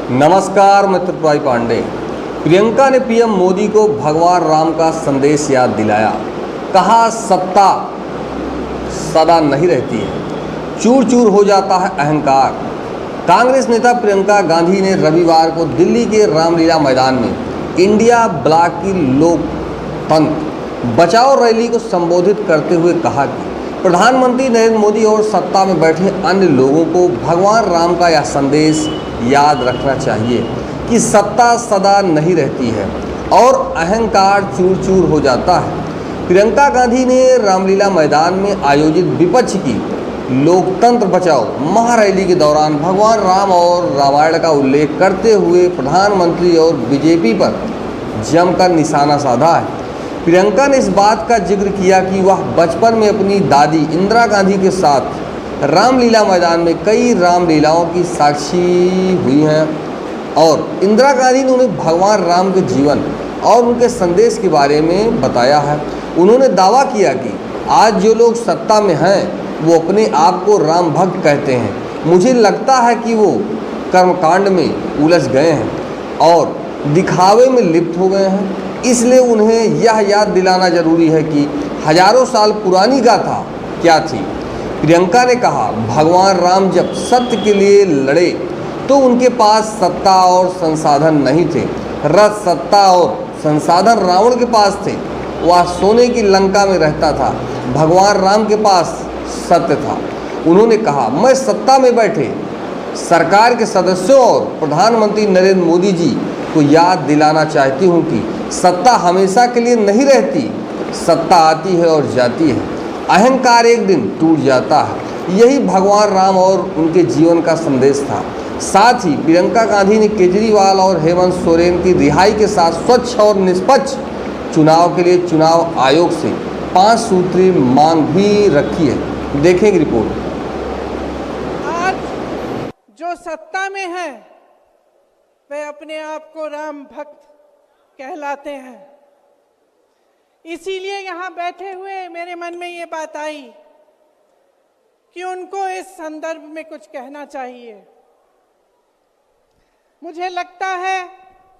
नमस्कार, मैं त्रिपुरारी पांडे। प्रियंका ने पीएम मोदी को भगवान राम का संदेश याद दिलाया। कहा, सत्ता सदा नहीं रहती है, चूर चूर हो जाता है अहंकार। कांग्रेस नेता प्रियंका गांधी ने रविवार को दिल्ली के रामलीला मैदान में इंडिया ब्लॉक की लोकतंत्र बचाओ रैली को संबोधित करते हुए कहा कि प्रधानमंत्री नरेंद्र मोदी और सत्ता में बैठे अन्य लोगों को भगवान राम का यह संदेश याद रखना चाहिए कि सत्ता सदा नहीं रहती है और अहंकार चूर चूर हो जाता है। प्रियंका गांधी ने रामलीला मैदान में आयोजित विपक्ष की लोकतंत्र बचाओ महारैली के दौरान भगवान राम और रामायण का उल्लेख करते हुए प्रधानमंत्री और बीजेपी पर जमकर निशाना साधा है। प्रियंका ने इस बात का जिक्र किया कि वह बचपन में अपनी दादी इंदिरा गांधी के साथ रामलीला मैदान में कई रामलीलाओं की साक्षी हुई हैं और इंदिरा गांधी ने उन्हें भगवान राम के जीवन और उनके संदेश के बारे में बताया है। उन्होंने दावा किया कि आज जो लोग सत्ता में हैं वो अपने आप को राम भक्त कहते हैं। मुझे लगता है कि वो कर्मकांड में उलझ गए हैं और दिखावे में लिप्त हो गए हैं, इसलिए उन्हें यह याद दिलाना जरूरी है कि हजारों साल पुरानी गाथा क्या थी। प्रियंका ने कहा, भगवान राम जब सत्य के लिए लड़े तो उनके पास सत्ता और संसाधन नहीं थे। रथ, सत्ता और संसाधन रावण के पास थे। वह सोने की लंका में रहता था। भगवान राम के पास सत्य था। उन्होंने कहा, मैं सत्ता में बैठे सरकार के सदस्यों और प्रधानमंत्री नरेंद्र मोदी जी को याद दिलाना चाहती हूँ कि सत्ता हमेशा के लिए नहीं रहती। सत्ता आती है और जाती है, अहंकार एक दिन टूट जाता है। यही भगवान राम और उनके जीवन का संदेश था। साथ ही प्रियंका गांधी ने केजरीवाल और हेमंत सोरेन की रिहाई के साथ स्वच्छ और निष्पक्ष चुनाव के लिए चुनाव आयोग से 5 सूत्रीय मांग भी रखी है। देखेंगे रिपोर्ट। आज जो सत्ता में है वे अपने आप को राम भक्त कहलाते हैं। इसीलिए यहाँ बैठे हुए मेरे मन में ये बात आई कि उनको इस संदर्भ में कुछ कहना चाहिए। मुझे लगता है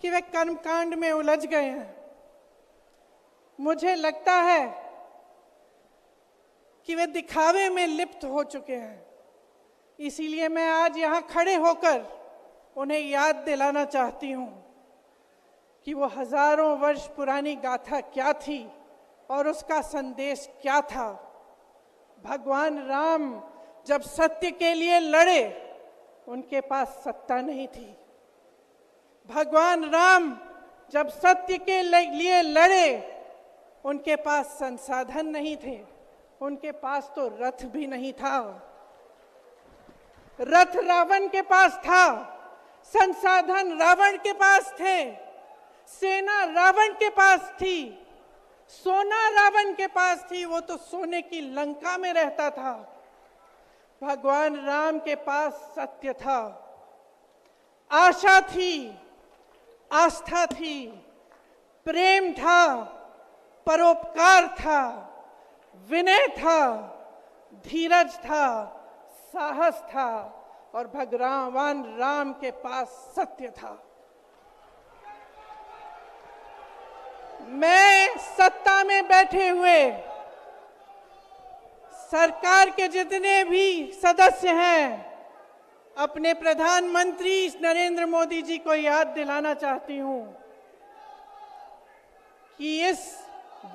कि वे कर्मकांड में उलझ गए हैं। मुझे लगता है कि वे दिखावे में लिप्त हो चुके हैं। इसीलिए मैं आज यहाँ खड़े होकर उन्हें याद दिलाना चाहती हूँ कि वो हजारों वर्ष पुरानी गाथा क्या थी और उसका संदेश क्या था। भगवान राम जब सत्य के लिए लड़े उनके पास सत्ता नहीं थी। भगवान राम जब सत्य के लिए लड़े उनके पास संसाधन नहीं थे। उनके पास तो रथ भी नहीं था। रथ रावण के पास था, संसाधन रावण के पास थे, सेना रावण के पास थी, सोना रावण के पास थी। वो तो सोने की लंका में रहता था। भगवान राम के पास सत्य था, आशा थी, आस्था थी, प्रेम था, परोपकार था, विनय था, धीरज था, साहस था और भगवान राम के पास सत्य था। मैं सत्ता में बैठे हुए सरकार के जितने भी सदस्य हैं अपने प्रधानमंत्री नरेंद्र मोदी जी को याद दिलाना चाहती हूं कि इस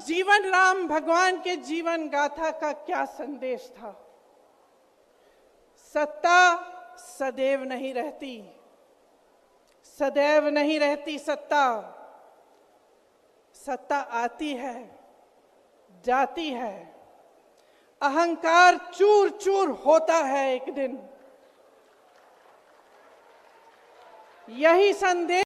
जीवन राम भगवान के जीवन गाथा का क्या संदेश था। सत्ता सदैव नहीं रहती, सदैव नहीं रहती सत्ता। सत्ता आती है, जाती है, अहंकार चूर चूर होता है एक दिन। यही संदेश